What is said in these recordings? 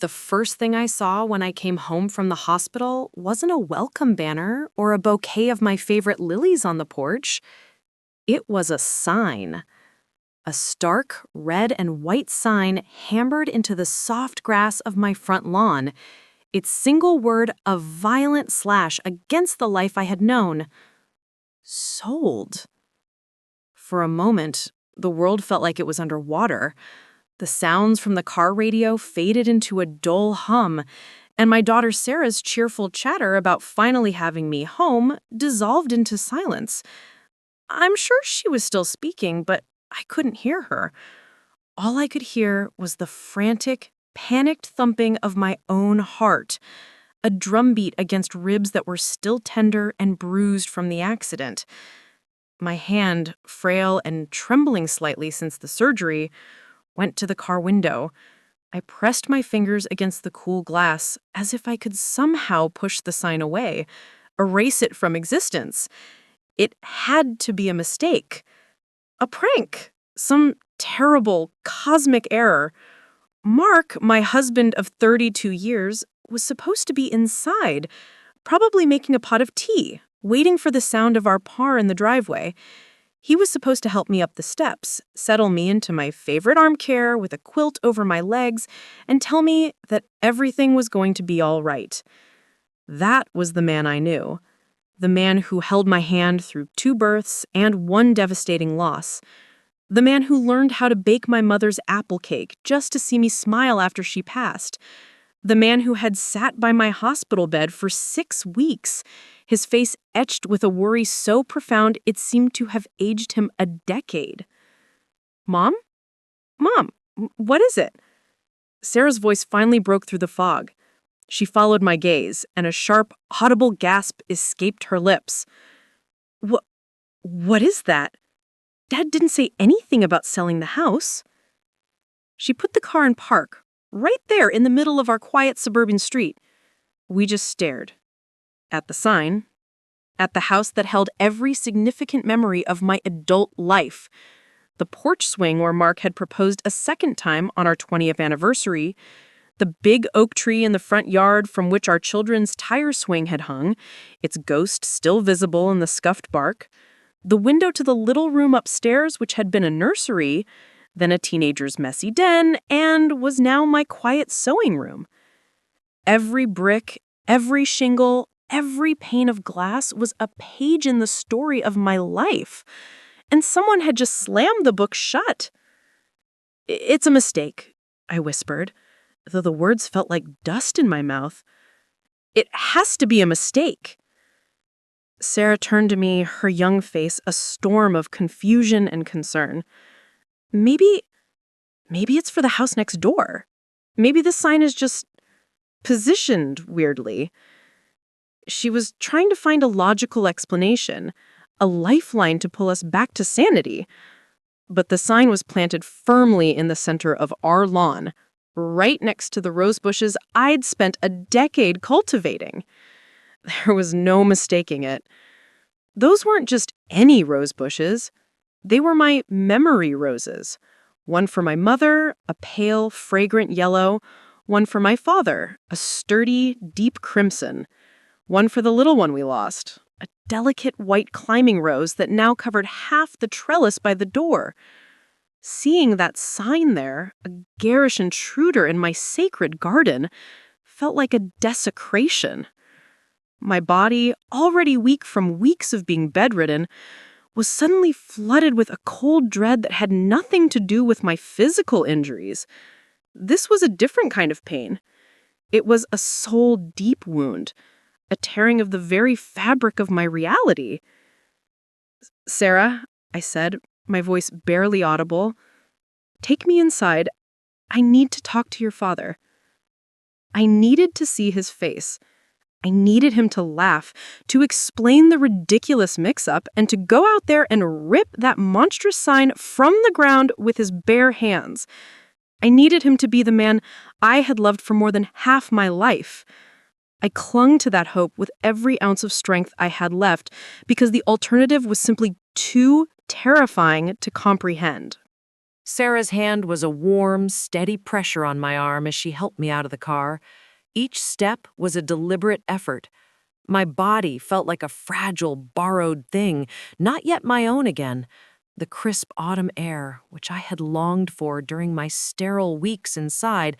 The first thing I saw when I came home from the hospital wasn't a welcome banner or a bouquet of my favorite lilies on the porch. It was a sign. A stark red and white sign hammered into the soft grass of my front lawn, its single word a violent slash against the life I had known. Sold. For a moment, the world felt like it was underwater. The sounds from the car radio faded into a dull hum, and my daughter Sarah's cheerful chatter about finally having me home dissolved into silence. I'm sure she was still speaking, but I couldn't hear her. All I could hear was the frantic, panicked thumping of my own heart, a drumbeat against ribs that were still tender and bruised from the accident. My hand, frail and trembling slightly since the surgery, went to the car window. I pressed my fingers against the cool glass as if I could somehow push the sign away, erase it from existence. It had to be a mistake. A prank. Some terrible, cosmic error. Mark, my husband of 32 years, was supposed to be inside, probably making a pot of tea, waiting for the sound of our par in the driveway. He was supposed to help me up the steps, settle me into my favorite armchair with a quilt over my legs, and tell me that everything was going to be all right. That was the man I knew. The man who held my hand through 2 births and 1 devastating loss. The man who learned how to bake my mother's apple cake just to see me smile after she passed. The man who had sat by my hospital bed for 6 weeks, his face etched with a worry so profound it seemed to have aged him a decade. Mom? Mom, what is it? Sarah's voice finally broke through the fog. She followed my gaze, and a sharp, audible gasp escaped her lips. What is that? Dad didn't say anything about selling the house. She put the car in park, right there in the middle of our quiet suburban street. We just stared. At the sign. At the house that held every significant memory of my adult life. The porch swing where Mark had proposed a second time on our 20th anniversary. The big oak tree in the front yard from which our children's tire swing had hung, its ghost still visible in the scuffed bark. The window to the little room upstairs, which had been a nursery, then a teenager's messy den, and was now my quiet sewing room. Every brick, every shingle, every pane of glass was a page in the story of my life, and someone had just slammed the book shut. It's a mistake, I whispered, though the words felt like dust in my mouth. It has to be a mistake. Sarah turned to me, her young face a storm of confusion and concern. Maybe it's for the house next door. Maybe the sign is just positioned weirdly. She was trying to find a logical explanation, a lifeline to pull us back to sanity. But the sign was planted firmly in the center of our lawn, right next to the rose bushes I'd spent a decade cultivating. There was no mistaking it. Those weren't just any rose bushes. They were my memory roses. One for my mother, a pale, fragrant yellow. One for my father, a sturdy, deep crimson. One for the little one we lost, a delicate white climbing rose that now covered half the trellis by the door. Seeing that sign there, a garish intruder in my sacred garden, felt like a desecration. My body, already weak from weeks of being bedridden, was suddenly flooded with a cold dread that had nothing to do with my physical injuries. This was a different kind of pain. It was a soul-deep wound, a tearing of the very fabric of my reality. Sarah, I said, my voice barely audible, take me inside. I need to talk to your father. I needed to see his face. I needed him to laugh, to explain the ridiculous mix-up, and to go out there and rip that monstrous sign from the ground with his bare hands. I needed him to be the man I had loved for more than half my life. I clung to that hope with every ounce of strength I had left because the alternative was simply too terrifying to comprehend. Sarah's hand was a warm, steady pressure on my arm as she helped me out of the car. Each step was a deliberate effort. My body felt like a fragile, borrowed thing, not yet my own again. The crisp autumn air, which I had longed for during my sterile weeks inside,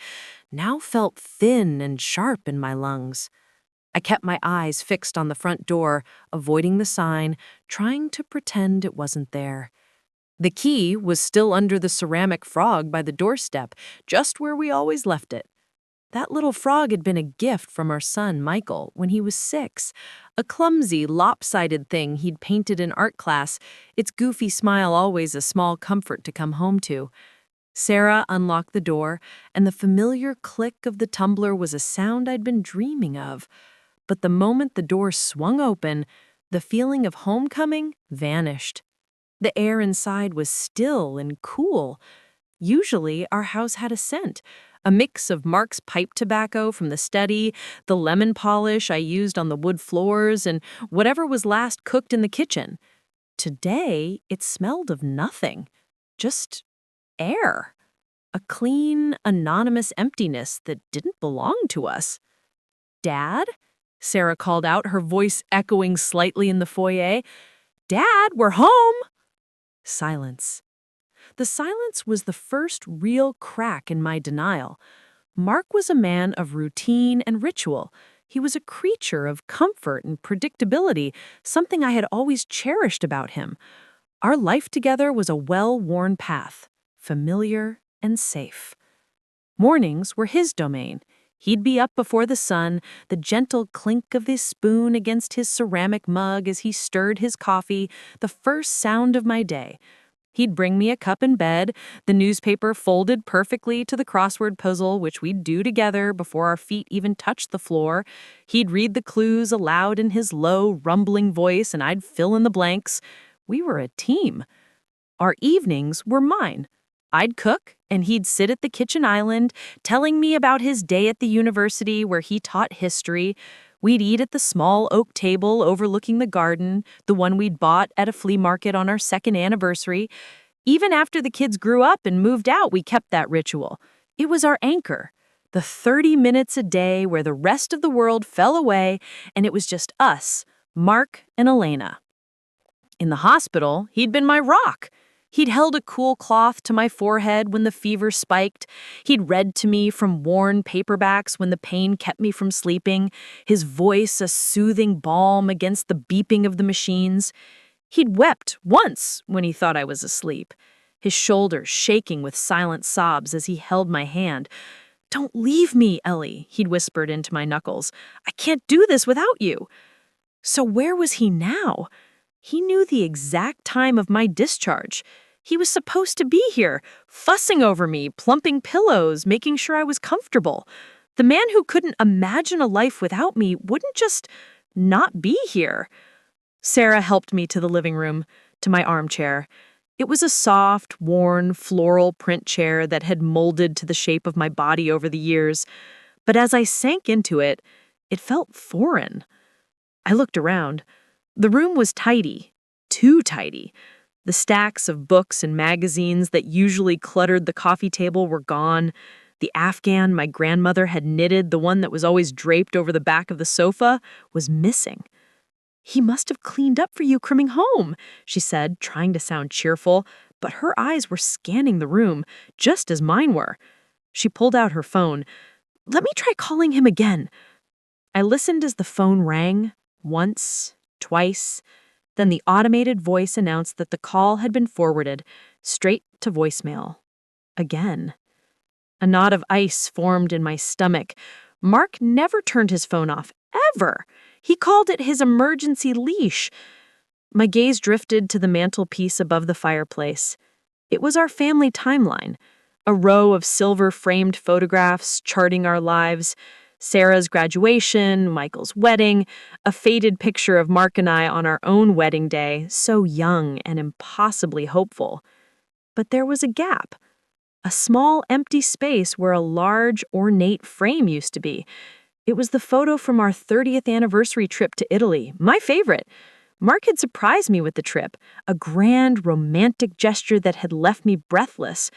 now felt thin and sharp in my lungs. I kept my eyes fixed on the front door, avoiding the sign, trying to pretend it wasn't there. The key was still under the ceramic frog by the doorstep, just where we always left it. That little frog had been a gift from our son, Michael, when he was 6. A clumsy, lopsided thing he'd painted in art class, its goofy smile always a small comfort to come home to. Sarah unlocked the door, and the familiar click of the tumbler was a sound I'd been dreaming of. But the moment the door swung open, the feeling of homecoming vanished. The air inside was still and cool. Usually, our house had a scent, a mix of Mark's pipe tobacco from the study, the lemon polish I used on the wood floors, and whatever was last cooked in the kitchen. Today, it smelled of nothing, just air. A clean, anonymous emptiness that didn't belong to us. "Dad?" Sarah called out, her voice echoing slightly in the foyer. "Dad, we're home!" Silence. The silence was the first real crack in my denial. Mark was a man of routine and ritual. He was a creature of comfort and predictability, something I had always cherished about him. Our life together was a well-worn path, familiar and safe. Mornings were his domain. He'd be up before the sun, the gentle clink of his spoon against his ceramic mug as he stirred his coffee, the first sound of my day. He'd bring me a cup in bed, the newspaper folded perfectly to the crossword puzzle, which we'd do together before our feet even touched the floor. He'd read the clues aloud in his low, rumbling voice, and I'd fill in the blanks. We were a team. Our evenings were mine. I'd cook, and he'd sit at the kitchen island, telling me about his day at the university where he taught history. We'd eat at the small oak table overlooking the garden, the one we'd bought at a flea market on our 2nd anniversary. Even after the kids grew up and moved out, we kept that ritual. It was our anchor, the 30 minutes a day where the rest of the world fell away, and it was just us, Mark and Elena. In the hospital, he'd been my rock. He'd held a cool cloth to my forehead when the fever spiked. He'd read to me from worn paperbacks when the pain kept me from sleeping, his voice a soothing balm against the beeping of the machines. He'd wept once when he thought I was asleep, his shoulders shaking with silent sobs as he held my hand. "Don't leave me, Ellie," he'd whispered into my knuckles. "I can't do this without you." So where was he now? He knew the exact time of my discharge. He was supposed to be here, fussing over me, plumping pillows, making sure I was comfortable. The man who couldn't imagine a life without me wouldn't just not be here. Sarah helped me to the living room, to my armchair. It was a soft, worn, floral print chair that had molded to the shape of my body over the years. But as I sank into it, it felt foreign. I looked around. The room was tidy, too tidy. The stacks of books and magazines that usually cluttered the coffee table were gone. The Afghan my grandmother had knitted, the one that was always draped over the back of the sofa, was missing. "He must have cleaned up for you coming home," she said, trying to sound cheerful, but her eyes were scanning the room, just as mine were. She pulled out her phone. "Let me try calling him again." I listened as the phone rang, once, twice. Then the automated voice announced that the call had been forwarded, straight to voicemail. Again. A knot of ice formed in my stomach. Mark never turned his phone off, ever. He called it his emergency leash. My gaze drifted to the mantelpiece above the fireplace. It was our family timeline, a row of silver-framed photographs charting our lives. Sarah's graduation, Michael's wedding, a faded picture of Mark and I on our own wedding day, so young and impossibly hopeful. But there was a gap, a small empty space where a large, ornate frame used to be. It was the photo from our 30th anniversary trip to Italy, my favorite. Mark had surprised me with the trip, a grand, romantic gesture that had left me breathless.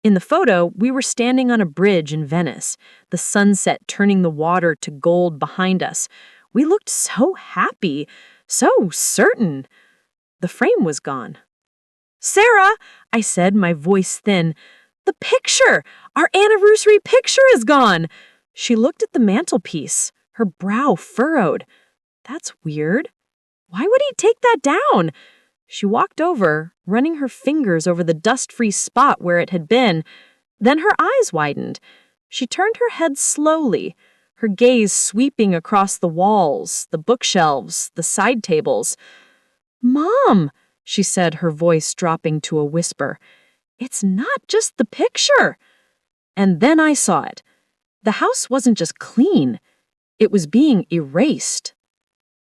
In the photo, we were standing on a bridge in Venice, the sunset turning the water to gold behind us. We looked so happy, so certain. The frame was gone. "Sarah," I said, my voice thin, "the picture! Our anniversary picture is gone!" She looked at the mantelpiece, her brow furrowed. "That's weird. Why would he take that down?" She walked over, running her fingers over the dust-free spot where it had been. Then her eyes widened. She turned her head slowly, her gaze sweeping across the walls, the bookshelves, the side tables. "Mom," she said, her voice dropping to a whisper, "it's not just the picture." And then I saw it. The house wasn't just clean. It was being erased.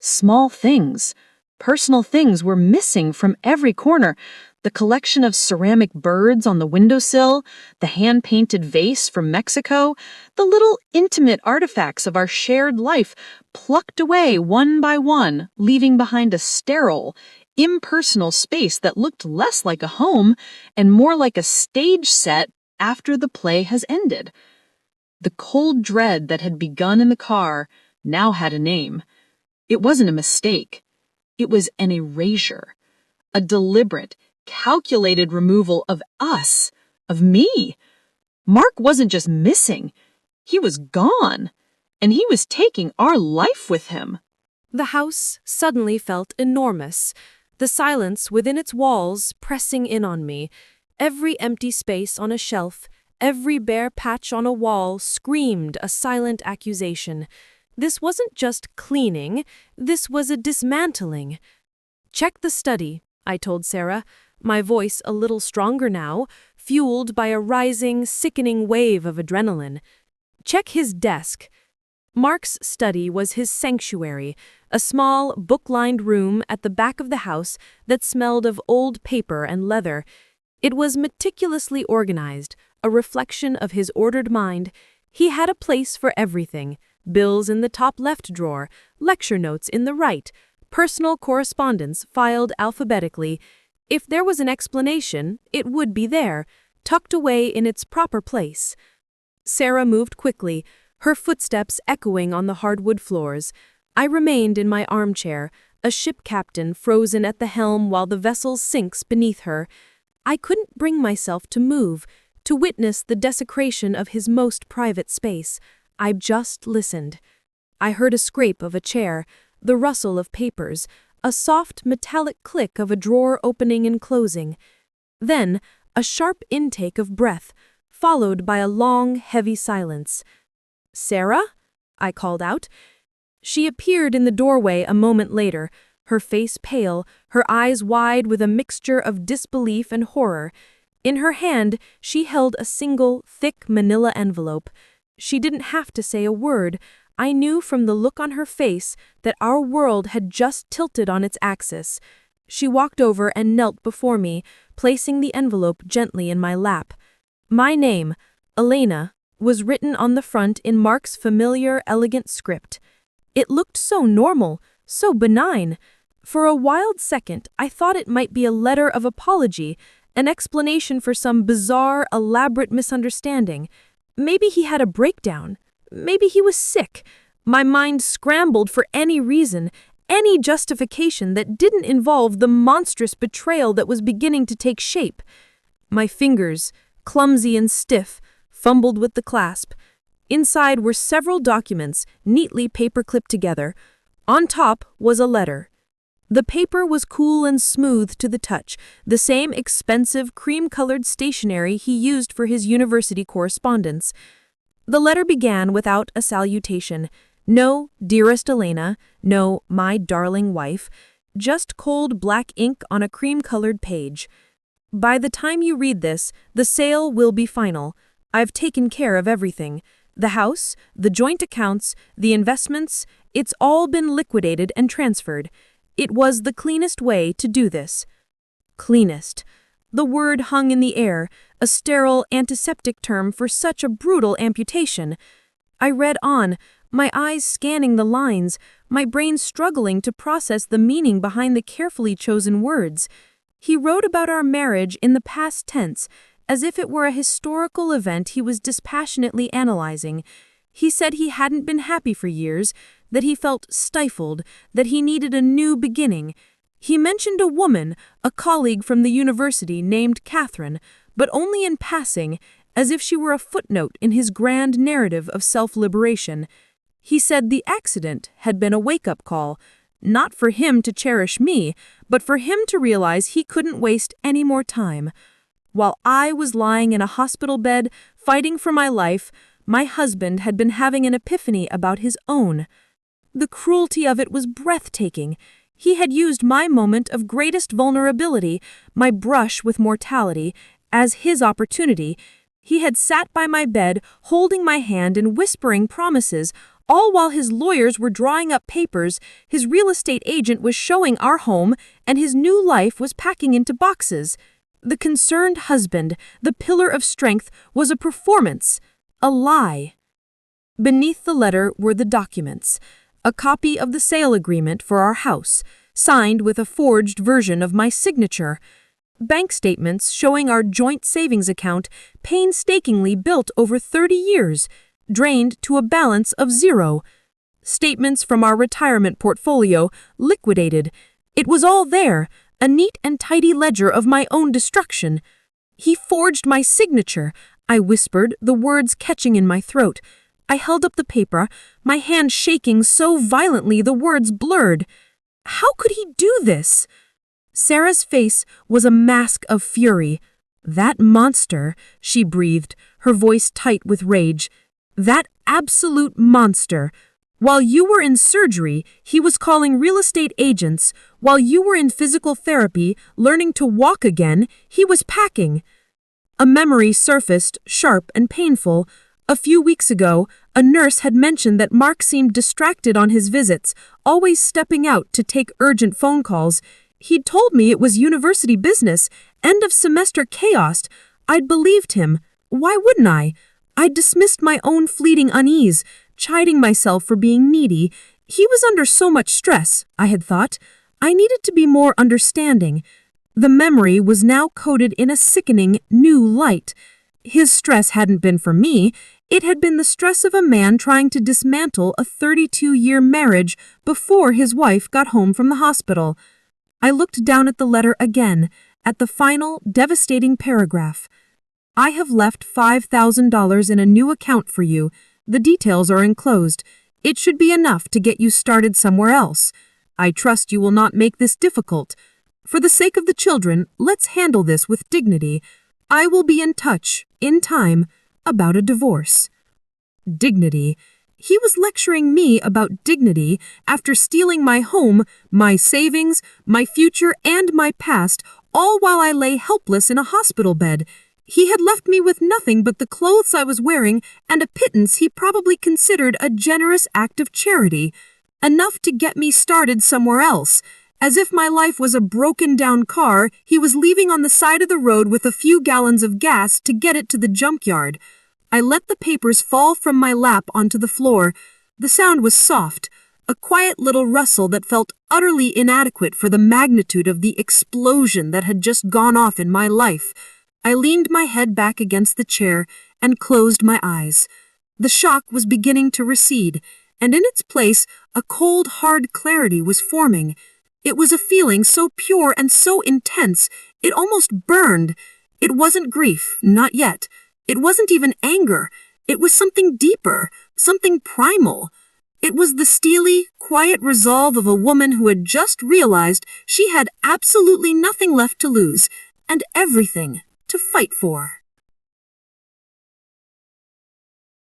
Small things, personal things were missing from every corner. The collection of ceramic birds on the windowsill, the hand-painted vase from Mexico, the little intimate artifacts of our shared life plucked away one by one, leaving behind a sterile, impersonal space that looked less like a home and more like a stage set after the play has ended. The cold dread that had begun in the car now had a name. It wasn't a mistake. It was an erasure, a deliberate, calculated removal of us, of me. Mark wasn't just missing. He was gone, and he was taking our life with him. The house suddenly felt enormous, the silence within its walls pressing in on me. Every empty space on a shelf, every bare patch on a wall screamed a silent accusation. This wasn't just cleaning, this was a dismantling. "Check the study," I told Sarah, my voice a little stronger now, fueled by a rising, sickening wave of adrenaline. "Check his desk." Mark's study was his sanctuary, a small, book-lined room at the back of the house that smelled of old paper and leather. It was meticulously organized, a reflection of his ordered mind. He had a place for everything: bills in the top left drawer, lecture notes in the right, personal correspondence filed alphabetically. If there was an explanation, it would be there, tucked away in its proper place. Sarah moved quickly, her footsteps echoing on the hardwood floors. I remained in my armchair, a ship captain frozen at the helm while the vessel sinks beneath her. I couldn't bring myself to move, to witness the desecration of his most private space. I just listened. I heard a scrape of a chair, the rustle of papers, a soft metallic click of a drawer opening and closing. Then, a sharp intake of breath, followed by a long, heavy silence. "Sarah?" I called out. She appeared in the doorway a moment later, her face pale, her eyes wide with a mixture of disbelief and horror. In her hand, she held a single, thick manila envelope. She didn't have to say a word. I knew from the look on her face that our world had just tilted on its axis. She walked over and knelt before me, placing the envelope gently in my lap. My name, Elena, was written on the front in Mark's familiar, elegant script. It looked so normal, so benign. For a wild second, I thought it might be a letter of apology, an explanation for some bizarre, elaborate misunderstanding. Maybe he had a breakdown. Maybe he was sick. My mind scrambled for any reason, any justification that didn't involve the monstrous betrayal that was beginning to take shape. My fingers, clumsy and stiff, fumbled with the clasp. Inside were several documents, neatly paper-clipped together. On top was a letter. The paper was cool and smooth to the touch, the same expensive cream-colored stationery he used for his university correspondence. The letter began without a salutation. No, dearest Elena, no, my darling wife, just cold black ink on a cream-colored page. By the time you read this, the sale will be final. I've taken care of everything. The house, the joint accounts, the investments, it's all been liquidated and transferred. It was the cleanest way to do this. Cleanest. The word hung in the air, a sterile, antiseptic term for such a brutal amputation. I read on, my eyes scanning the lines, my brain struggling to process the meaning behind the carefully chosen words. He wrote about our marriage in the past tense, as if it were a historical event he was dispassionately analyzing. He said he hadn't been happy for years, that he felt stifled, that he needed a new beginning. He mentioned a woman, a colleague from the university named Catherine, but only in passing, as if she were a footnote in his grand narrative of self-liberation. He said the accident had been a wake-up call, not for him to cherish me, but for him to realize he couldn't waste any more time. While I was lying in a hospital bed, fighting for my life, my husband had been having an epiphany about his own. The cruelty of it was breathtaking. He had used my moment of greatest vulnerability, my brush with mortality, as his opportunity. He had sat by my bed, holding my hand and whispering promises, all while his lawyers were drawing up papers, his real estate agent was showing our home, and his new life was packing into boxes. The concerned husband, the pillar of strength, was a performance, a lie. Beneath the letter were the documents, a copy of the sale agreement for our house, signed with a forged version of my signature. Bank statements showing our joint savings account, painstakingly built over 30 years, drained to a balance of 0. Statements from our retirement portfolio, liquidated. It was all there, a neat and tidy ledger of my own destruction. He forged my signature, I whispered, the words catching in my throat. I held up the paper, my hand shaking so violently the words blurred. How could he do this? Sarah's face was a mask of fury. That monster, she breathed, her voice tight with rage. That absolute monster. While you were in surgery, he was calling real estate agents. While you were in physical therapy, learning to walk again, he was packing. A memory surfaced, sharp and painful. A few weeks ago, a nurse had mentioned that Mark seemed distracted on his visits, always stepping out to take urgent phone calls. He'd told me it was university business, end of semester chaos. I'd believed him. Why wouldn't I? I'd dismissed my own fleeting unease, chiding myself for being needy. He was under so much stress, I had thought. I needed to be more understanding. The memory was now coated in a sickening, new light. His stress hadn't been for me. It had been the stress of a man trying to dismantle a 32-year marriage before his wife got home from the hospital. I looked down at the letter again, at the final, devastating paragraph. I have left $5,000 in a new account for you. The details are enclosed. It should be enough to get you started somewhere else. I trust you will not make this difficult. For the sake of the children, let's handle this with dignity. I will be in touch, in time, about a divorce. Dignity. He was lecturing me about dignity after stealing my home, my savings, my future, and my past, all while I lay helpless in a hospital bed. He had left me with nothing but the clothes I was wearing and a pittance he probably considered a generous act of charity. Enough to get me started somewhere else. As if my life was a broken-down car, he was leaving on the side of the road with a few gallons of gas to get it to the junkyard. I let the papers fall from my lap onto the floor. The sound was soft, a quiet little rustle that felt utterly inadequate for the magnitude of the explosion that had just gone off in my life. I leaned my head back against the chair and closed my eyes. The shock was beginning to recede, and in its place, a cold, hard clarity was forming. It was a feeling so pure and so intense, it almost burned. It wasn't grief, not yet. It wasn't even anger. It was something deeper, something primal. It was the steely, quiet resolve of a woman who had just realized she had absolutely nothing left to lose, and everything to fight for.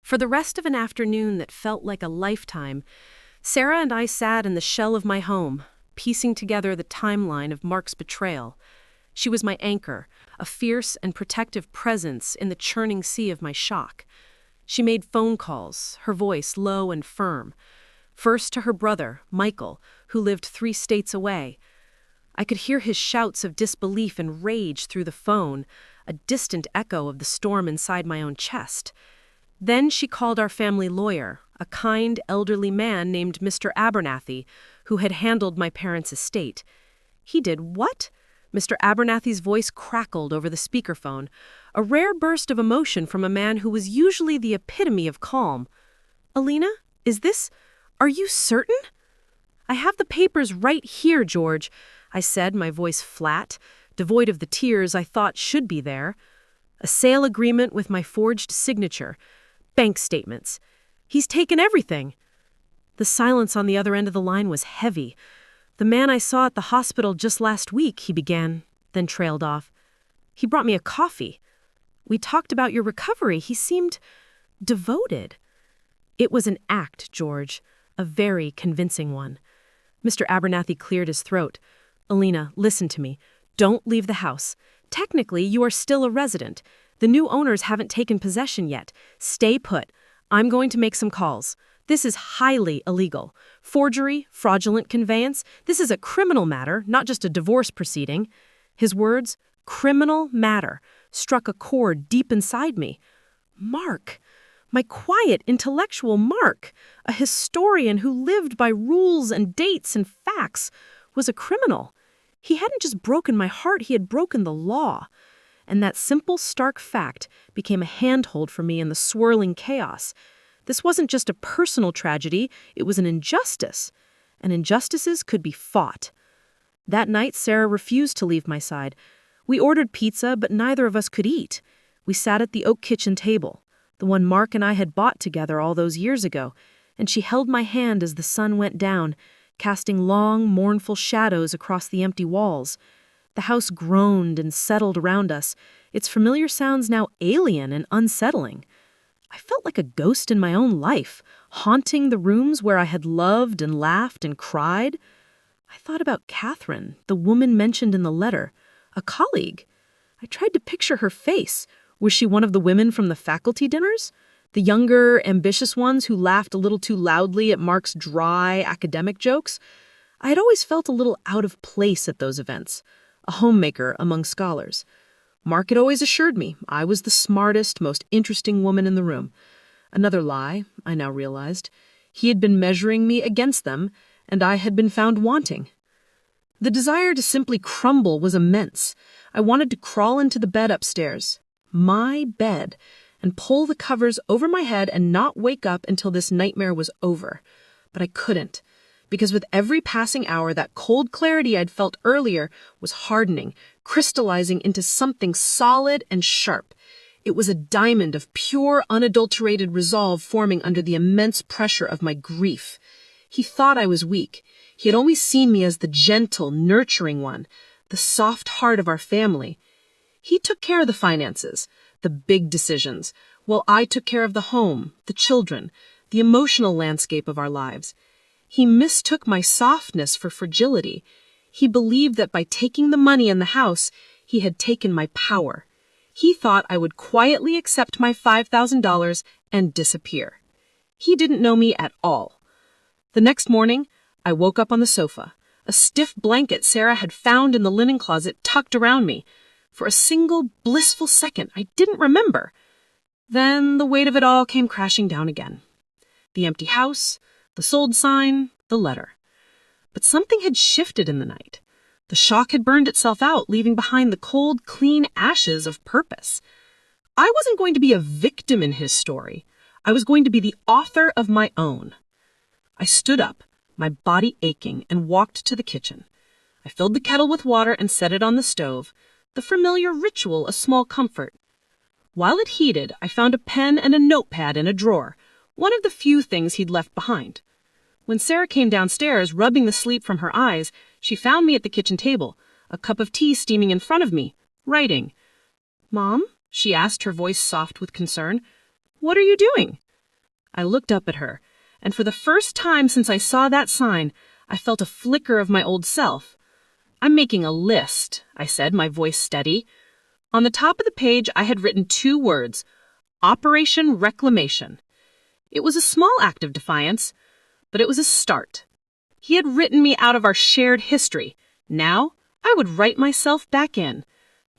For the rest of an afternoon that felt like a lifetime, Sarah and I sat in the shell of my home, piecing together the timeline of Mark's betrayal. She was my anchor, a fierce and protective presence in the churning sea of my shock. She made phone calls, her voice low and firm. First to her brother, Michael, who lived 3 states away. I could hear his shouts of disbelief and rage through the phone, a distant echo of the storm inside my own chest. Then she called our family lawyer, a kind, elderly man named Mr. Abernathy, who had handled my parents' estate. He did what? Mr. Abernathy's voice crackled over the speakerphone, a rare burst of emotion from a man who was usually the epitome of calm. Alina, are you certain? I have the papers right here, George, I said, my voice flat, devoid of the tears I thought should be there. A sale agreement with my forged signature. Bank statements. He's taken everything. The silence on the other end of the line was heavy. The man I saw at the hospital just last week, he began, then trailed off. He brought me a coffee. We talked about your recovery. He seemed devoted. It was an act, George, a very convincing one. Mr. Abernathy cleared his throat. Alina, listen to me. Don't leave the house. Technically, you are still a resident. The new owners haven't taken possession yet. Stay put. I'm going to make some calls. This is highly illegal. Forgery, fraudulent conveyance. This is a criminal matter, not just a divorce proceeding. His words, criminal matter, struck a chord deep inside me. Mark. My quiet, intellectual Mark, a historian who lived by rules and dates and facts, was a criminal. He hadn't just broken my heart, he had broken the law. And that simple, stark fact became a handhold for me in the swirling chaos. This wasn't just a personal tragedy, it was an injustice. And injustices could be fought. That night, Sarah refused to leave my side. We ordered pizza, but neither of us could eat. We sat at the oak kitchen table, the one Mark and I had bought together all those years ago, and she held my hand as the sun went down, casting long, mournful shadows across the empty walls. The house groaned and settled around us, its familiar sounds now alien and unsettling. I felt like a ghost in my own life, haunting the rooms where I had loved and laughed and cried. I thought about Catherine, the woman mentioned in the letter, a colleague. I tried to picture her face. Was she one of the women from the faculty dinners? The younger, ambitious ones who laughed a little too loudly at Mark's dry, academic jokes? I had always felt a little out of place at those events, a homemaker among scholars. Mark had always assured me I was the smartest, most interesting woman in the room. Another lie, I now realized. He had been measuring me against them, and I had been found wanting. The desire to simply crumble was immense. I wanted to crawl into the bed upstairs, my bed, and pull the covers over my head and not wake up until this nightmare was over. But I couldn't, because with every passing hour, that cold clarity I'd felt earlier was hardening, crystallizing into something solid and sharp. It was a diamond of pure, unadulterated resolve forming under the immense pressure of my grief. He thought I was weak. He had always seen me as the gentle, nurturing one, the soft heart of our family. He took care of the finances, the big decisions, while I took care of the home, the children, the emotional landscape of our lives. He mistook my softness for fragility. He believed that by taking the money in the house, he had taken my power. He thought I would quietly accept my $5,000 and disappear. He didn't know me at all. The next morning, I woke up on the sofa, a stiff blanket Sarah had found in the linen closet tucked around me. For a single blissful second, I didn't remember. Then the weight of it all came crashing down again. The empty house, the sold sign, the letter. But something had shifted in the night. The shock had burned itself out, leaving behind the cold, clean ashes of purpose. I wasn't going to be a victim in his story. I was going to be the author of my own. I stood up, my body aching, and walked to the kitchen. I filled the kettle with water and set it on the stove, the familiar ritual a small comfort. While it heated, I found a pen and a notepad in a drawer, one of the few things he'd left behind. When Sarah came downstairs, rubbing the sleep from her eyes, she found me at the kitchen table, a cup of tea steaming in front of me, writing. "Mom?" she asked, her voice soft with concern. "What are you doing?" I looked up at her, and for the first time since I saw that sign, I felt a flicker of my old self. "I'm making a list," I said, my voice steady. On the top of the page, I had written 2 words, Operation Reclamation. It was a small act of defiance, but it was a start. He had written me out of our shared history. Now, I would write myself back in.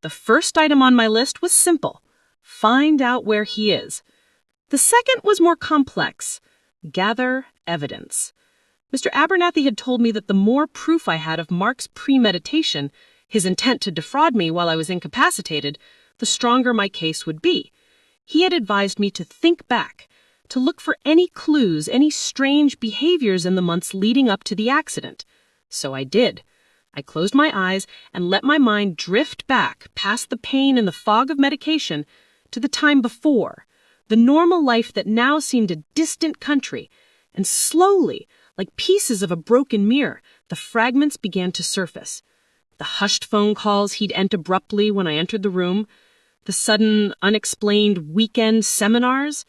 The first item on my list was simple. Find out where he is. The second was more complex. Gather evidence. Mr. Abernathy had told me that the more proof I had of Mark's premeditation, his intent to defraud me while I was incapacitated, the stronger my case would be. He had advised me to think back, to look for any clues, any strange behaviors in the months leading up to the accident. So I did. I closed my eyes and let my mind drift back past the pain and the fog of medication to the time before, the normal life that now seemed a distant country, and slowly, like pieces of a broken mirror, the fragments began to surface. The hushed phone calls he'd end abruptly when I entered the room, the sudden, unexplained weekend seminars,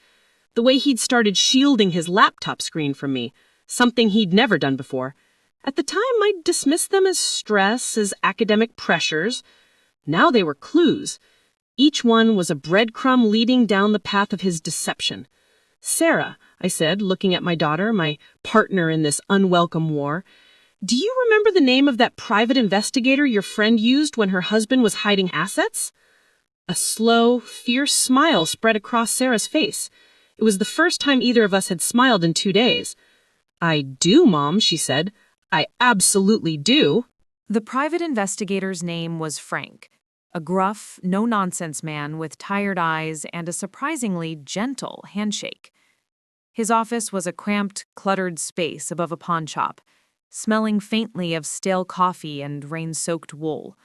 the way he'd started shielding his laptop screen from me, something he'd never done before. At the time, I'd dismissed them as stress, as academic pressures. Now they were clues. Each one was a breadcrumb leading down the path of his deception. "Sarah," I said, looking at my daughter, my partner in this unwelcome war, "do you remember the name of that private investigator your friend used when her husband was hiding assets?" A slow, fierce smile spread across Sarah's face. It was the first time either of us had smiled in 2 days. "I do, Mom," she said. "I absolutely do." The private investigator's name was Frank, a gruff, no-nonsense man with tired eyes and a surprisingly gentle handshake. His office was a cramped, cluttered space above a pawn shop, smelling faintly of stale coffee and rain-soaked wool.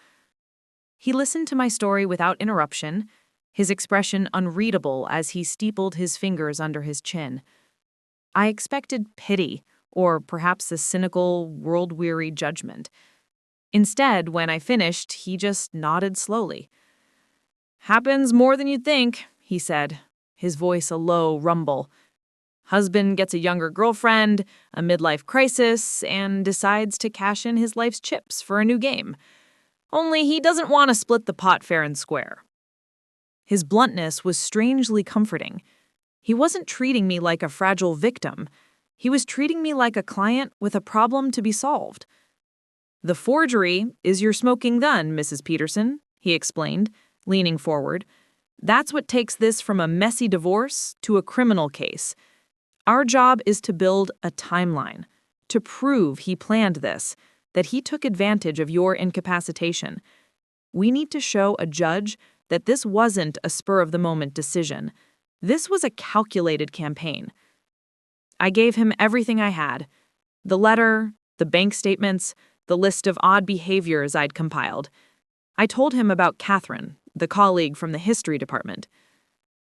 He listened to my story without interruption, his expression unreadable as he steepled his fingers under his chin. I expected pity, or perhaps a cynical, world-weary judgment. Instead, when I finished, he just nodded slowly. "Happens more than you'd think," he said, his voice a low rumble. "Husband gets a younger girlfriend, a midlife crisis, and decides to cash in his life's chips for a new game. Only he doesn't want to split the pot fair and square." His bluntness was strangely comforting. He wasn't treating me like a fragile victim. He was treating me like a client with a problem to be solved. "The forgery is your smoking gun, Mrs. Peterson," he explained, leaning forward. "That's what takes this from a messy divorce to a criminal case. Our job is to build a timeline, to prove he planned this, that he took advantage of your incapacitation. We need to show a judge that this wasn't a spur-of-the-moment decision. This was a calculated campaign." I gave him everything I had: the letter, the bank statements, the list of odd behaviors I'd compiled. I told him about Catherine, the colleague from the history department.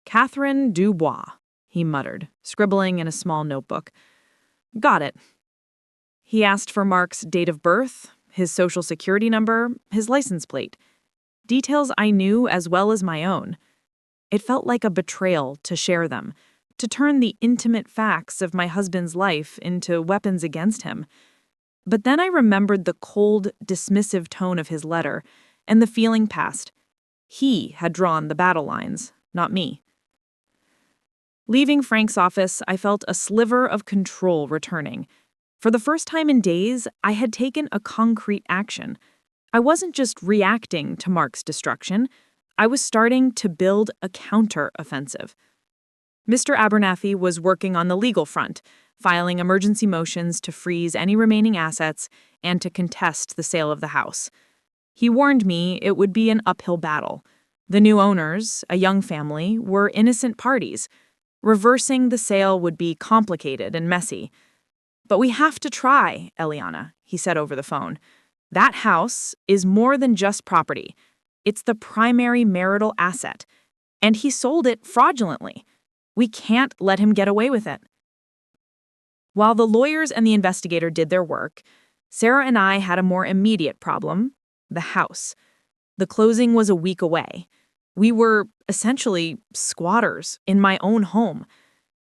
"Catherine Dubois," he muttered, scribbling in a small notebook. "Got it." He asked for Mark's date of birth, his social security number, his license plate. Details I knew as well as my own. It felt like a betrayal to share them, to turn the intimate facts of my husband's life into weapons against him. But then I remembered the cold, dismissive tone of his letter, and the feeling passed. He had drawn the battle lines, not me. Leaving Frank's office, I felt a sliver of control returning. For the first time in days, I had taken a concrete action. I wasn't just reacting to Mark's destruction. I was starting to build a counter-offensive. Mr. Abernathy was working on the legal front, filing emergency motions to freeze any remaining assets and to contest the sale of the house. He warned me it would be an uphill battle. The new owners, a young family, were innocent parties. Reversing the sale would be complicated and messy. "But we have to try, Eliana," he said over the phone. "That house is more than just property. It's the primary marital asset. And he sold it fraudulently. We can't let him get away with it." While the lawyers and the investigator did their work, Sarah and I had a more immediate problem: the house. The closing was a week away. We were essentially squatters in my own home.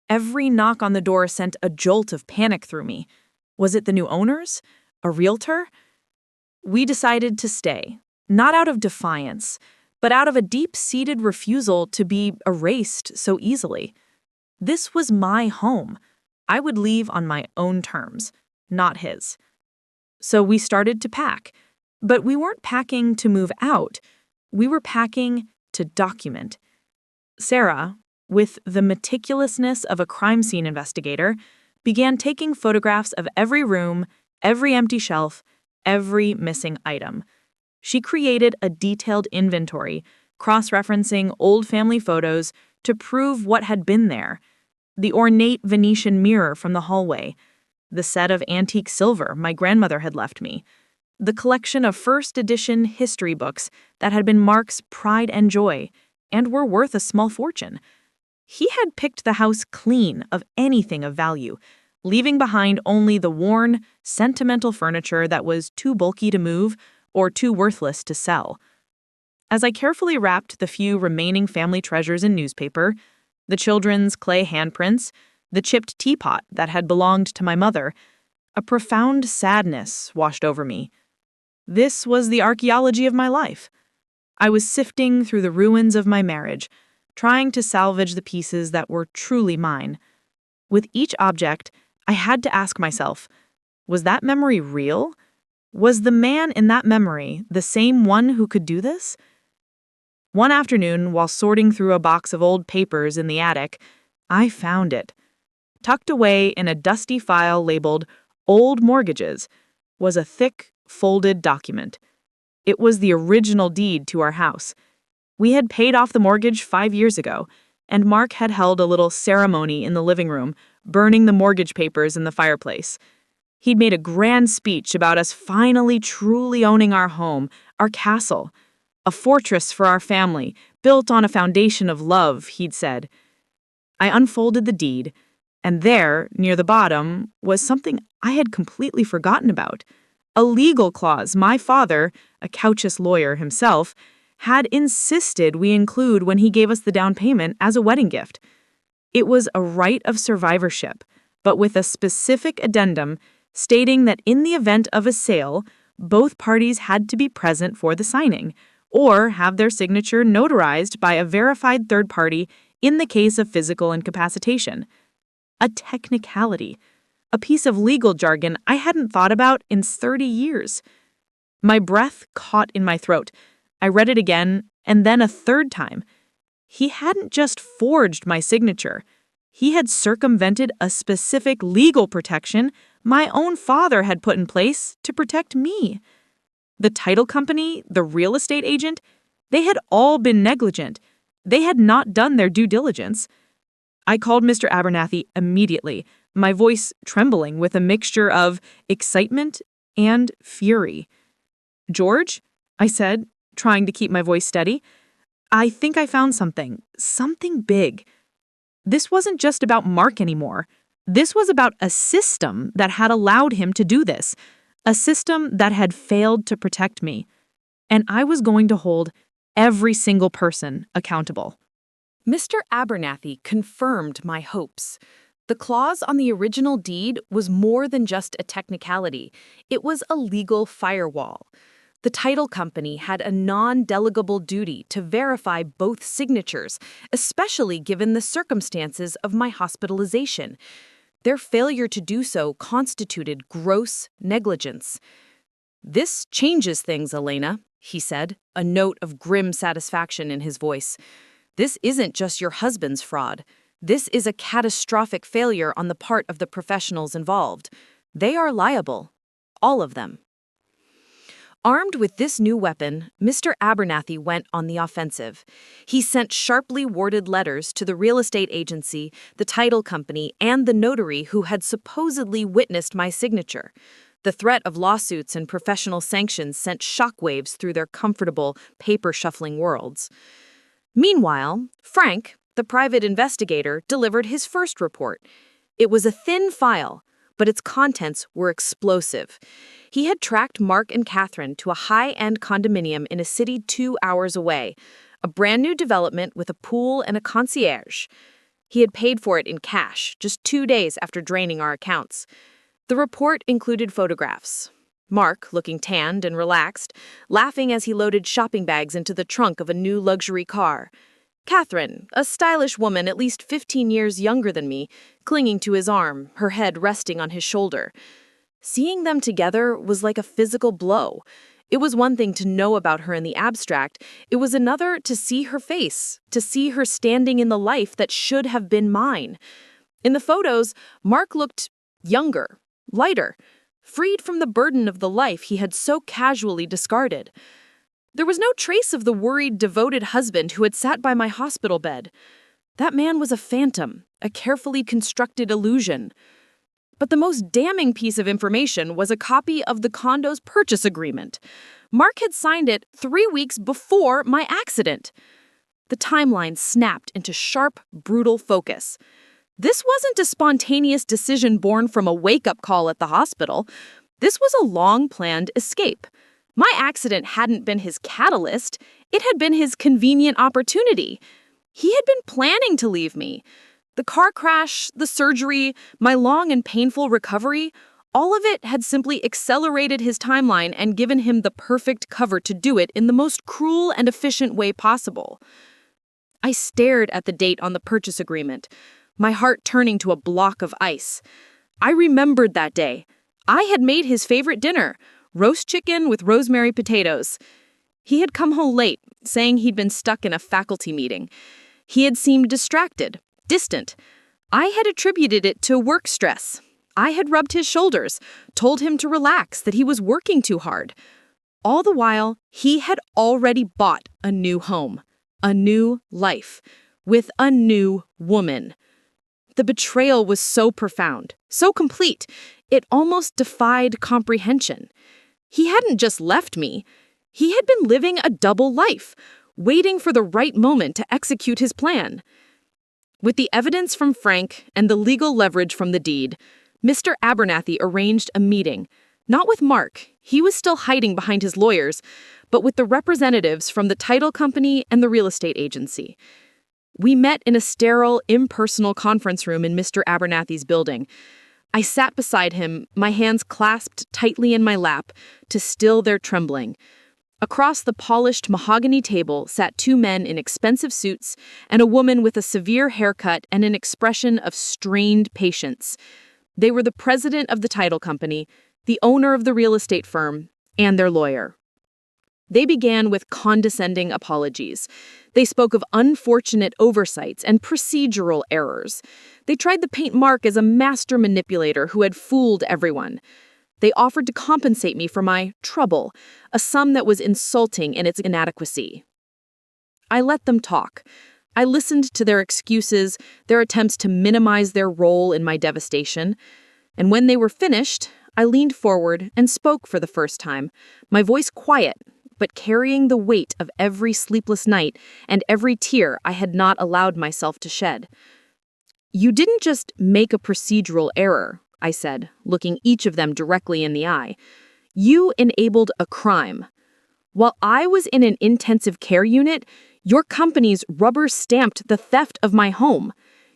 Every knock on the door sent a jolt of panic through me. Was it the new owners? A realtor? We decided to stay, not out of defiance, but out of a deep-seated refusal to be erased so easily. This was my home. I would leave on my own terms, not his. So we started to pack. But we weren't packing to move out. We were packing to document. Sarah, with the meticulousness of a crime scene investigator, began taking photographs of every room, every empty shelf, every missing item. She created a detailed inventory, cross-referencing old family photos to prove what had been there. The ornate Venetian mirror from the hallway, the set of antique silver my grandmother had left me, the collection of first edition history books that had been Mark's pride and joy and were worth a small fortune. He had picked the house clean of anything of value, leaving behind only the worn, sentimental furniture that was too bulky to move or too worthless to sell. As I carefully wrapped the few remaining family treasures in newspaper, the children's clay handprints, the chipped teapot that had belonged to my mother, a profound sadness washed over me. This was the archaeology of my life. I was sifting through the ruins of my marriage, trying to salvage the pieces that were truly mine. With each object, I had to ask myself, was that memory real? Was the man in that memory the same one who could do this? One afternoon, while sorting through a box of old papers in the attic, I found it. Tucked away in a dusty file labeled Old Mortgages was a thick, folded document. It was the original deed to our house. We had paid off the mortgage 5 years ago, and Mark had held a little ceremony in the living room, burning the mortgage papers in the fireplace. He'd made a grand speech about us finally truly owning our home, our castle, a fortress for our family, built on a foundation of love, he'd said. I unfolded the deed, and there, near the bottom, was something I had completely forgotten about. A legal clause my father, a Couch's lawyer himself, had insisted we include when he gave us the down payment as a wedding gift. It was a right of survivorship, but with a specific addendum stating that in the event of a sale, both parties had to be present for the signing, or have their signature notarized by a verified third party in the case of physical incapacitation. A technicality, a piece of legal jargon I hadn't thought about in 30 years. My breath caught in my throat. I read it again, and then a third time. He hadn't just forged my signature. He had circumvented a specific legal protection my own father had put in place to protect me. The title company, the real estate agent, they had all been negligent. They had not done their due diligence. I called Mr. Abernathy immediately, my voice trembling with a mixture of excitement and fury. "George," I said, trying to keep my voice steady, "I think I found something big. This wasn't just about Mark anymore. This was about a system that had allowed him to do this, a system that had failed to protect me. And I was going to hold every single person accountable." Mr. Abernathy confirmed my hopes. The clause on the original deed was more than just a technicality. It was a legal firewall. The title company had a non-delegable duty to verify both signatures, especially given the circumstances of my hospitalization. Their failure to do so constituted gross negligence. "This changes things, Elena," he said, a note of grim satisfaction in his voice. "This isn't just your husband's fraud. This is a catastrophic failure on the part of the professionals involved. They are liable. All of them." Armed with this new weapon, Mr. Abernathy went on the offensive. He sent sharply worded letters to the real estate agency, the title company, and the notary who had supposedly witnessed my signature. The threat of lawsuits and professional sanctions sent shockwaves through their comfortable, paper-shuffling worlds. Meanwhile, Frank, the private investigator, delivered his first report. It was a thin file, but its contents were explosive. He had tracked Mark and Catherine to a high-end condominium in a city 2 hours away, a brand-new development with a pool and a concierge. He had paid for it in cash just 2 days after draining our accounts. The report included photographs. Mark, looking tanned and relaxed, laughing as he loaded shopping bags into the trunk of a new luxury car. Catherine, a stylish woman at least 15 years younger than me, clinging to his arm, her head resting on his shoulder. Seeing them together was like a physical blow. It was one thing to know about her in the abstract. It was another to see her face, to see her standing in the life that should have been mine. In the photos, Mark looked younger, lighter, freed from the burden of the life he had so casually discarded. There was no trace of the worried, devoted husband who had sat by my hospital bed. That man was a phantom, a carefully constructed illusion. But the most damning piece of information was a copy of the condo's purchase agreement. Mark had signed it 3 weeks before my accident. The timeline snapped into sharp, brutal focus. This wasn't a spontaneous decision born from a wake-up call at the hospital. This was a long-planned escape. My accident hadn't been his catalyst. It had been his convenient opportunity. He had been planning to leave me. The car crash, the surgery, my long and painful recovery, all of it had simply accelerated his timeline and given him the perfect cover to do it in the most cruel and efficient way possible. I stared at the date on the purchase agreement, my heart turning to a block of ice. I remembered that day. I had made his favorite dinner, roast chicken with rosemary potatoes. He had come home late, saying he'd been stuck in a faculty meeting. He had seemed distracted, distant. I had attributed it to work stress. I had rubbed his shoulders, told him to relax, that he was working too hard. All the while, he had already bought a new home, a new life, with a new woman. The betrayal was so profound, so complete, it almost defied comprehension. He hadn't just left me. He had been living a double life, waiting for the right moment to execute his plan. With the evidence from Frank and the legal leverage from the deed, Mr. Abernathy arranged a meeting, not with Mark, he was still hiding behind his lawyers, but with the representatives from the title company and the real estate agency. We met in a sterile, impersonal conference room in Mr. Abernathy's building. I sat beside him, my hands clasped tightly in my lap to still their trembling. Across the polished mahogany table sat 2 men in expensive suits and a woman with a severe haircut and an expression of strained patience. They were the president of the title company, the owner of the real estate firm, and their lawyer. They began with condescending apologies. They spoke of unfortunate oversights and procedural errors. They tried to paint Mark as a master manipulator who had fooled everyone. They offered to compensate me for my trouble, a sum that was insulting in its inadequacy. I let them talk. I listened to their excuses, their attempts to minimize their role in my devastation. And when they were finished, I leaned forward and spoke for the first time, my voice quiet, but carrying the weight of every sleepless night and every tear I had not allowed myself to shed. You didn't just make a procedural error, I said, looking each of them directly in the eye. You enabled a crime. While I was in an intensive care unit, your companies rubber-stamped the theft of my home.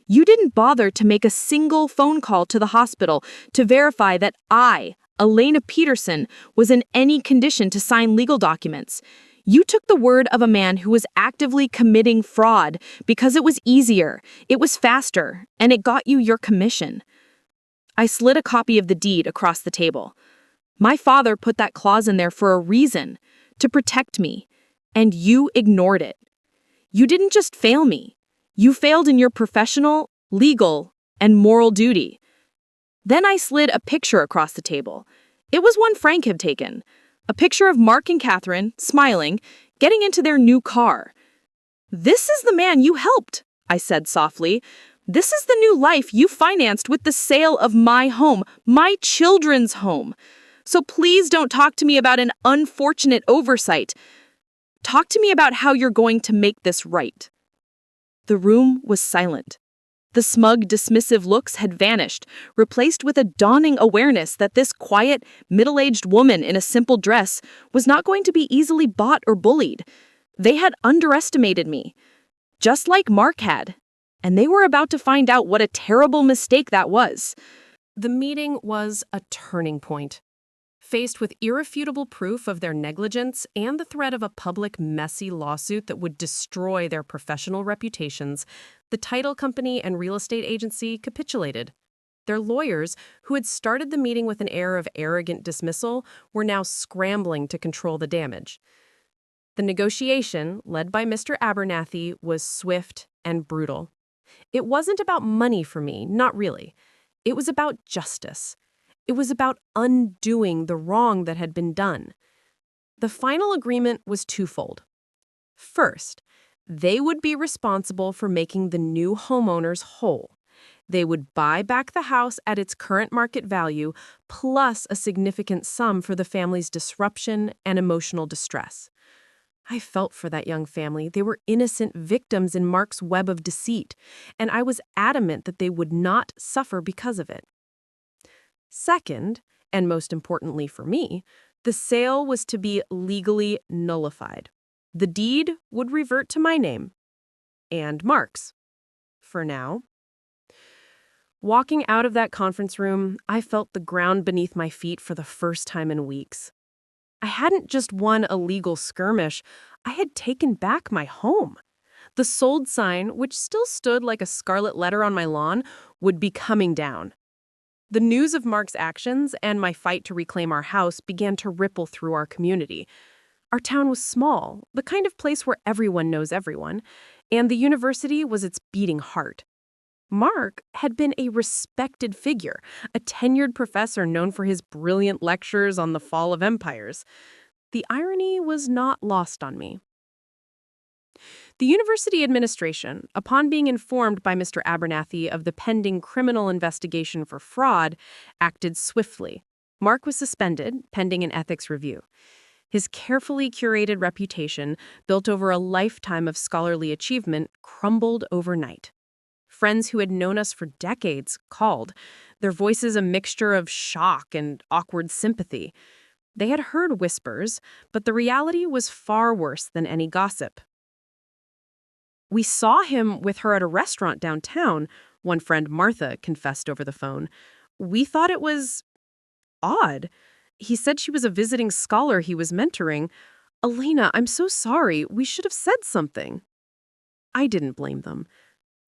You didn't bother to make a single phone call to the hospital to verify that I, Elena Peterson, was in any condition to sign legal documents. You took the word of a man who was actively committing fraud because it was easier, it was faster, and it got you your commission. I slid a copy of the deed across the table. My father put that clause in there for a reason, to protect me, and you ignored it. You didn't just fail me. You failed in your professional, legal, and moral duty. Then I slid a picture across the table. It was one Frank had taken. A picture of Mark and Catherine, smiling, getting into their new car. This is the man you helped, I said softly. This is the new life you financed with the sale of my home, my children's home. So please don't talk to me about an unfortunate oversight. Talk to me about how you're going to make this right. The room was silent. The smug, dismissive looks had vanished, replaced with a dawning awareness that this quiet, middle-aged woman in a simple dress was not going to be easily bought or bullied. They had underestimated me, just like Mark had, and they were about to find out what a terrible mistake that was. The meeting was a turning point. Faced with irrefutable proof of their negligence and the threat of a public, messy lawsuit that would destroy their professional reputations, the title company and real estate agency capitulated. Their lawyers, who had started the meeting with an air of arrogant dismissal, were now scrambling to control the damage. The negotiation, led by Mr. Abernathy, was swift and brutal. It wasn't about money for me, not really. It was about justice. It was about undoing the wrong that had been done. The final agreement was twofold. First, they would be responsible for making the new homeowners whole. They would buy back the house at its current market value, plus a significant sum for the family's disruption and emotional distress. I felt for that young family. They were innocent victims in Mark's web of deceit, and I was adamant that they would not suffer because of it. Second, and most importantly for me, the sale was to be legally nullified. The deed would revert to my name and Mark's, for now. Walking out of that conference room, I felt the ground beneath my feet for the first time in weeks. I hadn't just won a legal skirmish, I had taken back my home. The sold sign, which still stood like a scarlet letter on my lawn, would be coming down. The news of Mark's actions and my fight to reclaim our house began to ripple through our community. Our town was small, the kind of place where everyone knows everyone, and the university was its beating heart. Mark had been a respected figure, a tenured professor known for his brilliant lectures on the fall of empires. The irony was not lost on me. The university administration, upon being informed by Mr. Abernathy of the pending criminal investigation for fraud, acted swiftly. Mark was suspended, pending an ethics review. His carefully curated reputation, built over a lifetime of scholarly achievement, crumbled overnight. Friends who had known us for decades called, their voices a mixture of shock and awkward sympathy. They had heard whispers, but the reality was far worse than any gossip. "We saw him with her at a restaurant downtown," one friend, Martha, confessed over the phone. "We thought it was odd. He said she was a visiting scholar he was mentoring. Elena, I'm so sorry. We should have said something." I didn't blame them.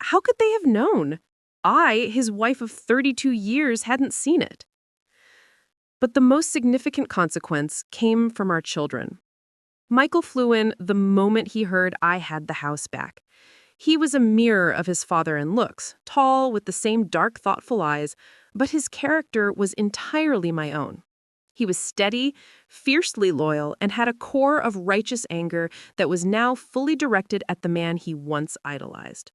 How could they have known? I, his wife of 32 years, hadn't seen it. But the most significant consequence came from our children. Michael flew in the moment he heard I had the house back. He was a mirror of his father in looks, tall with the same dark, thoughtful eyes, but his character was entirely my own. He was steady, fiercely loyal, and had a core of righteous anger that was now fully directed at the man he once idolized.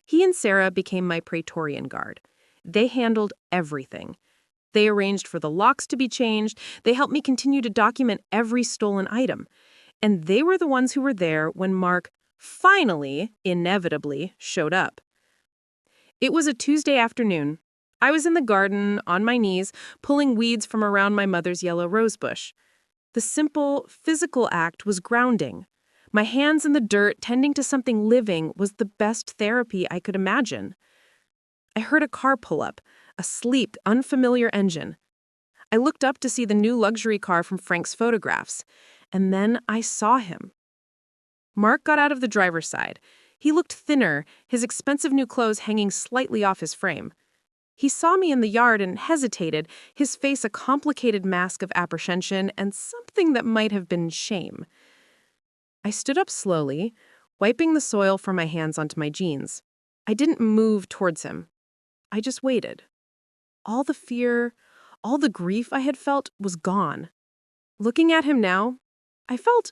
He and Sarah became my Praetorian Guard. They handled everything. They arranged for the locks to be changed. They helped me continue to document every stolen item. And they were the ones who were there when Mark finally, inevitably, showed up. It was a Tuesday afternoon. I was in the garden, on my knees, pulling weeds from around my mother's yellow rose bush. The simple, physical act was grounding. My hands in the dirt, tending to something living, was the best therapy I could imagine. I heard a car pull up, a sleek, unfamiliar engine. I looked up to see the new luxury car from Frank's photographs, and then I saw him. Mark got out of the driver's side. He looked thinner, his expensive new clothes hanging slightly off his frame. He saw me in the yard and hesitated, his face a complicated mask of apprehension and something that might have been shame. I stood up slowly, wiping the soil from my hands onto my jeans. I didn't move towards him. I just waited. All the fear, all the grief I had felt was gone. Looking at him now, I felt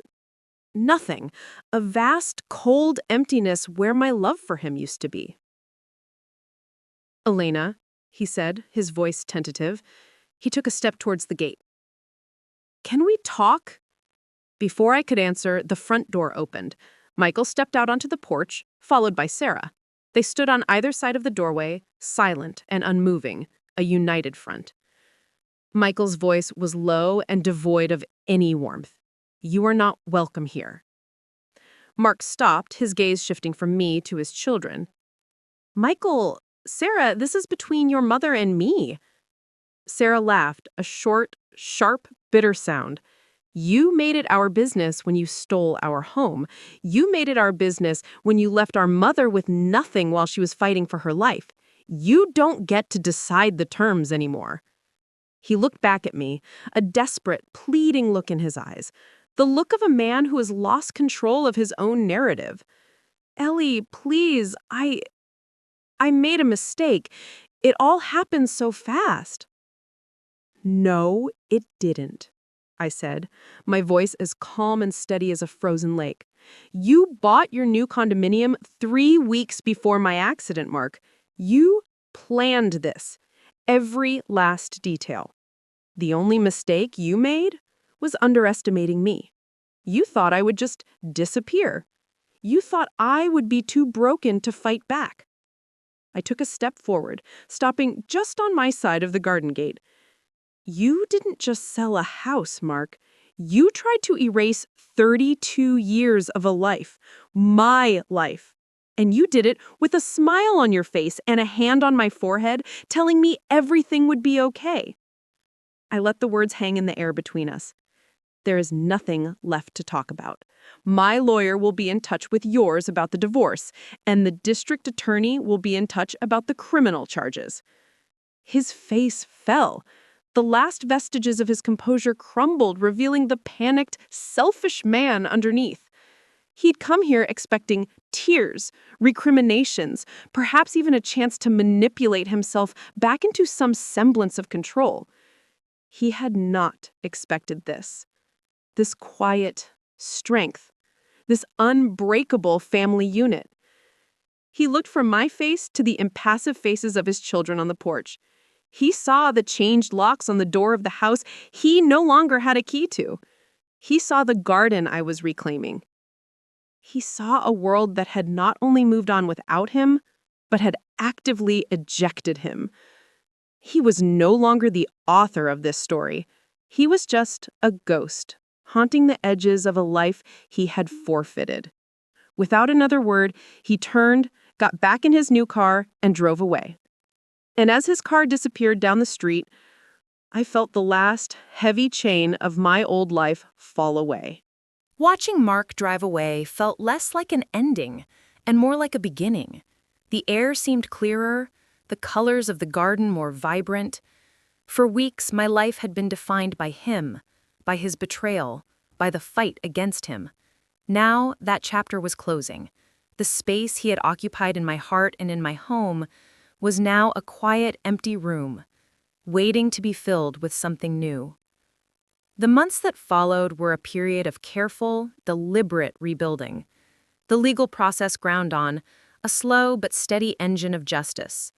nothing, a vast, cold emptiness where my love for him used to be. "Elena," he said, his voice tentative. He took a step towards the gate. "Can we talk?" Before I could answer, the front door opened. Michael stepped out onto the porch, followed by Sarah. They stood on either side of the doorway, silent and unmoving, a united front. Michael's voice was low and devoid of any warmth. "You are not welcome here." Mark stopped, his gaze shifting from me to his children. "Michael, Sarah, this is between your mother and me." Sarah laughed, a short, sharp, bitter sound. "You made it our business when you stole our home. You made it our business when you left our mother with nothing while she was fighting for her life. You don't get to decide the terms anymore." He looked back at me, a desperate, pleading look in his eyes, the look of a man who has lost control of his own narrative. "Ellie, please, I made a mistake. It all happened so fast. No, it didn't, I said, my voice as calm and steady as a frozen lake. You bought your new condominium 3 weeks before my accident, Mark. You planned this, every last detail. The only mistake you made was underestimating me. You thought I would just disappear. You thought I would be too broken to fight back. I took a step forward, stopping just on my side of the garden gate. You didn't just sell a house, Mark. You tried to erase 32 years of a life, my life. And you did it with a smile on your face and a hand on my forehead, telling me everything would be okay. I let the words hang in the air between us. There is nothing left to talk about. My lawyer will be in touch with yours about the divorce, and the district attorney will be in touch about the criminal charges. His face fell. The last vestiges of his composure crumbled, revealing the panicked, selfish man underneath. He'd come here expecting tears, recriminations, perhaps even a chance to manipulate himself back into some semblance of control. He had not expected this. This quiet strength, this unbreakable family unit. He looked from my face to the impassive faces of his children on the porch. He saw the changed locks on the door of the house he no longer had a key to. He saw the garden I was reclaiming. He saw a world that had not only moved on without him, but had actively ejected him. He was no longer the author of this story. He was just a ghost, haunting the edges of a life he had forfeited. Without another word, he turned, got back in his new car, and drove away. And as his car disappeared down the street, I felt the last heavy chain of my old life fall away. Watching Mark drive away felt less like an ending and more like a beginning. The air seemed clearer, the colors of the garden more vibrant. For weeks, my life had been defined by him, by his betrayal, by the fight against him. Now, that chapter was closing. The space he had occupied in my heart and in my home was now a quiet, empty room, waiting to be filled with something new. The months that followed were a period of careful, deliberate rebuilding. The legal process ground on, a slow but steady engine of justice.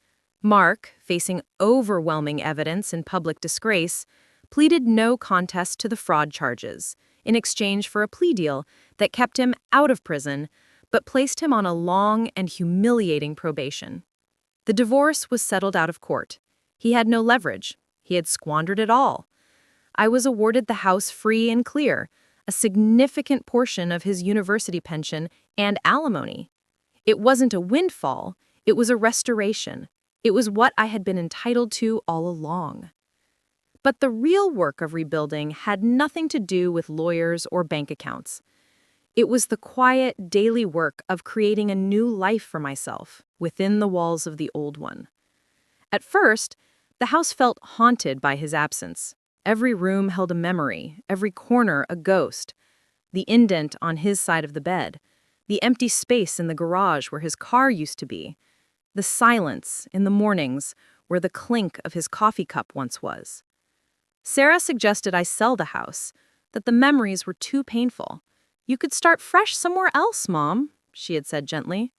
Mark, facing overwhelming evidence and public disgrace, pleaded no contest to the fraud charges, in exchange for a plea deal that kept him out of prison, but placed him on a long and humiliating probation. The divorce was settled out of court. He had no leverage. He had squandered it all. I was awarded the house free and clear, a significant portion of his university pension and alimony. It wasn't a windfall, it was a restoration. It was what I had been entitled to all along. But the real work of rebuilding had nothing to do with lawyers or bank accounts. It was the quiet, daily work of creating a new life for myself within the walls of the old one. At first, the house felt haunted by his absence. Every room held a memory, every corner a ghost. The indent on his side of the bed, the empty space in the garage where his car used to be, the silence in the mornings where the clink of his coffee cup once was. Sarah suggested I sell the house, that the memories were too painful. "You could start fresh somewhere else, Mom," she had said gently.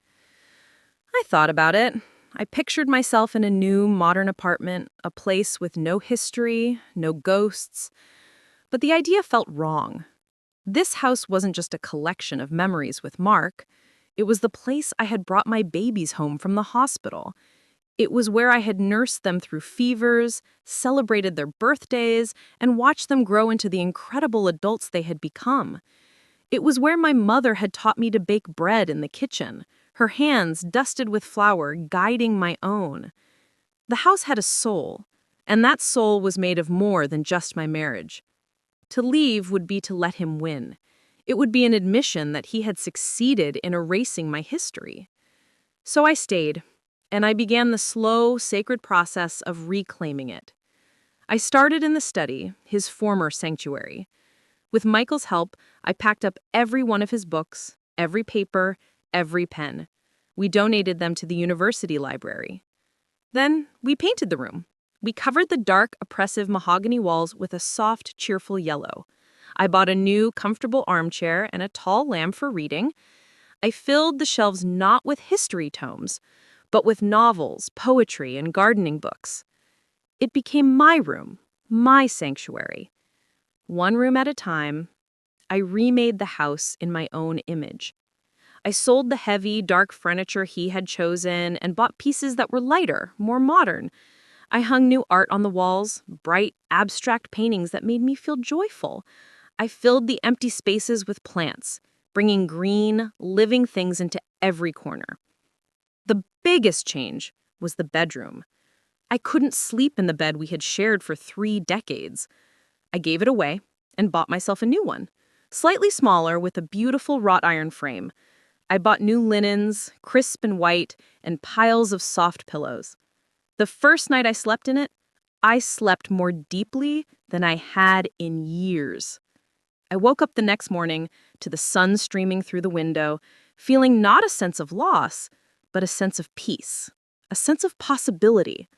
I thought about it. I pictured myself in a new, modern apartment, a place with no history, no ghosts. But the idea felt wrong. This house wasn't just a collection of memories with Mark. It was the place I had brought my babies home from the hospital. It was where I had nursed them through fevers, celebrated their birthdays, and watched them grow into the incredible adults they had become. It was where my mother had taught me to bake bread in the kitchen, her hands dusted with flour guiding my own. The house had a soul, and that soul was made of more than just my marriage. To leave would be to let him win. It would be an admission that he had succeeded in erasing my history. So I stayed, and I began the slow, sacred process of reclaiming it. I started in the study, his former sanctuary. With Michael's help, I packed up every one of his books, every paper, every pen. We donated them to the university library. Then we painted the room. We covered the dark, oppressive mahogany walls with a soft, cheerful yellow. I bought a new, comfortable armchair and a tall lamp for reading. I filled the shelves not with history tomes, but with novels, poetry, and gardening books. It became my room, my sanctuary. One room at a time, I remade the house in my own image. I sold the heavy, dark furniture he had chosen and bought pieces that were lighter, more modern. I hung new art on the walls, bright, abstract paintings that made me feel joyful. I filled the empty spaces with plants, bringing green, living things into every corner. The biggest change was the bedroom. I couldn't sleep in the bed we had shared for 3 decades. I gave it away and bought myself a new one, slightly smaller with a beautiful wrought iron frame. I bought new linens, crisp and white, and piles of soft pillows. The first night I slept in it, I slept more deeply than I had in years. I woke up the next morning to the sun streaming through the window, feeling not a sense of loss, but a sense of peace, a sense of possibility.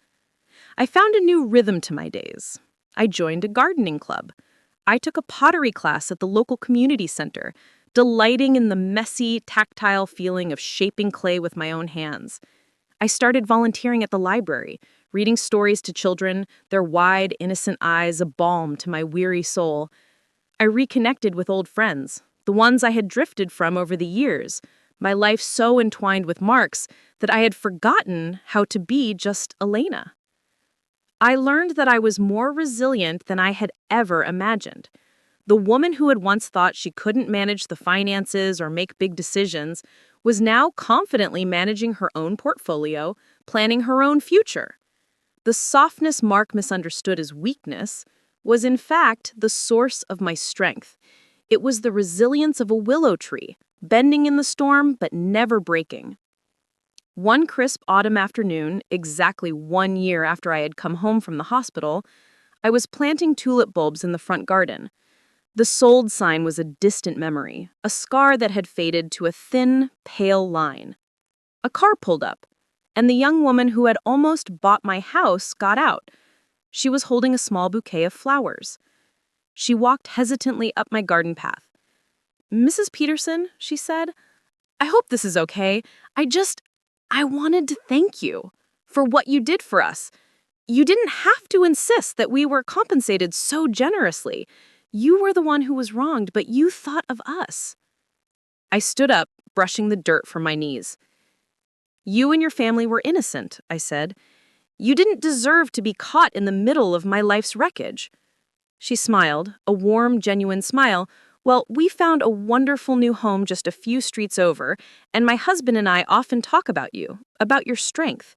I found a new rhythm to my days. I joined a gardening club. I took a pottery class at the local community center, delighting in the messy, tactile feeling of shaping clay with my own hands. I started volunteering at the library, reading stories to children, their wide, innocent eyes a balm to my weary soul. I reconnected with old friends, the ones I had drifted from over the years, my life so entwined with Mark's that I had forgotten how to be just Elena. I learned that I was more resilient than I had ever imagined. The woman who had once thought she couldn't manage the finances or make big decisions was now confidently managing her own portfolio, planning her own future. The softness Mark misunderstood as weakness was in fact the source of my strength. It was the resilience of a willow tree, bending in the storm but never breaking. One crisp autumn afternoon, exactly 1 year after I had come home from the hospital, I was planting tulip bulbs in the front garden. The sold sign was a distant memory, a scar that had faded to a thin, pale line. A car pulled up, and the young woman who had almost bought my house got out. She was holding a small bouquet of flowers. She walked hesitantly up my garden path. "Mrs. Peterson," she said, "I hope this is okay. I wanted to thank you for what you did for us. You didn't have to insist that we were compensated so generously. You were the one who was wronged, but you thought of us." I stood up, brushing the dirt from my knees. "You and your family were innocent," I said. "You didn't deserve to be caught in the middle of my life's wreckage." She smiled, a warm, genuine smile. "Well, we found a wonderful new home just a few streets over, and my husband and I often talk about you, about your strength.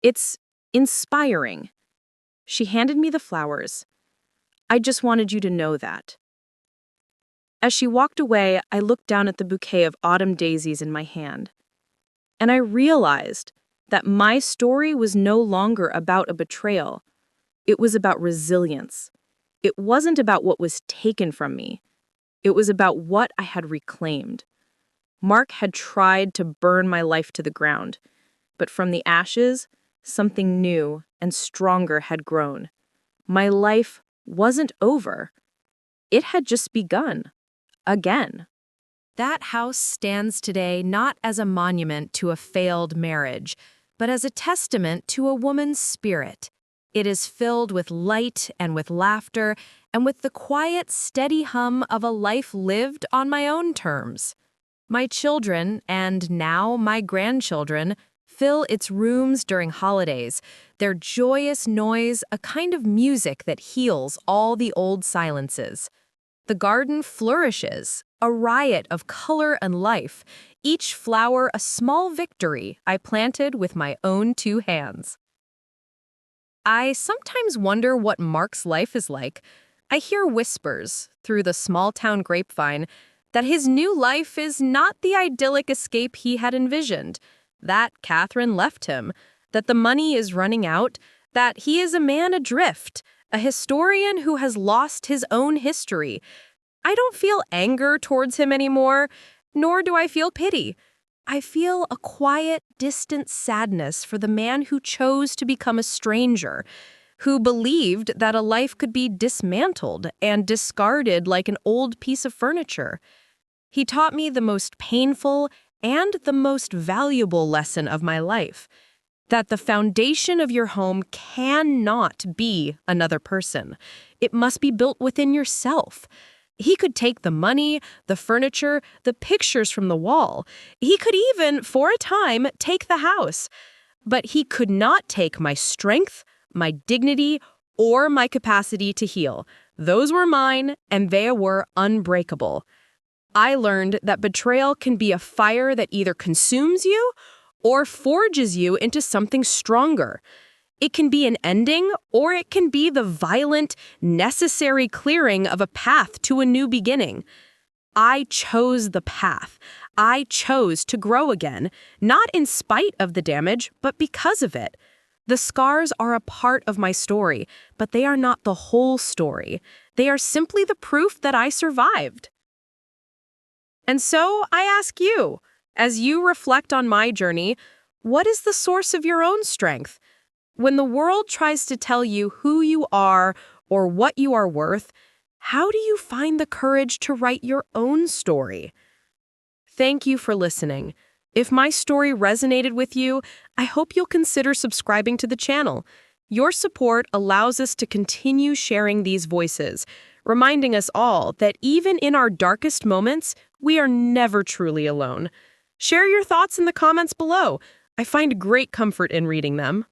It's inspiring." She handed me the flowers. "I just wanted you to know that." As she walked away, I looked down at the bouquet of autumn daisies in my hand. And I realized that my story was no longer about a betrayal. It was about resilience. It wasn't about what was taken from me. It was about what I had reclaimed. Mark had tried to burn my life to the ground, but from the ashes, something new and stronger had grown. My life wasn't over. It had just begun. Again. That house stands today not as a monument to a failed marriage, but as a testament to a woman's spirit. It is filled with light and with laughter and with the quiet, steady hum of a life lived on my own terms. My children, and now my grandchildren, fill its rooms during holidays, their joyous noise a kind of music that heals all the old silences. The garden flourishes, a riot of color and life, each flower a small victory I planted with my own 2 hands. I sometimes wonder what Mark's life is like. I hear whispers, through the small-town grapevine, that his new life is not the idyllic escape he had envisioned, that Catherine left him, that the money is running out, that he is a man adrift, a historian who has lost his own history. I don't feel anger towards him anymore, nor do I feel pity. I feel a quiet, distant sadness for the man who chose to become a stranger, who believed that a life could be dismantled and discarded like an old piece of furniture. He taught me the most painful and the most valuable lesson of my life, that the foundation of your home cannot be another person. It must be built within yourself. He could take the money, the furniture, the pictures from the wall. He could even, for a time, take the house. But he could not take my strength, my dignity, or my capacity to heal. Those were mine, and they were unbreakable. I learned that betrayal can be a fire that either consumes you or forges you into something stronger. It can be an ending, or it can be the violent, necessary clearing of a path to a new beginning. I chose the path. I chose to grow again, not in spite of the damage, but because of it. The scars are a part of my story, but they are not the whole story. They are simply the proof that I survived. And so I ask you, as you reflect on my journey, what is the source of your own strength? When the world tries to tell you who you are or what you are worth, how do you find the courage to write your own story? Thank you for listening. If my story resonated with you, I hope you'll consider subscribing to the channel. Your support allows us to continue sharing these voices, reminding us all that even in our darkest moments, we are never truly alone. Share your thoughts in the comments below. I find great comfort in reading them.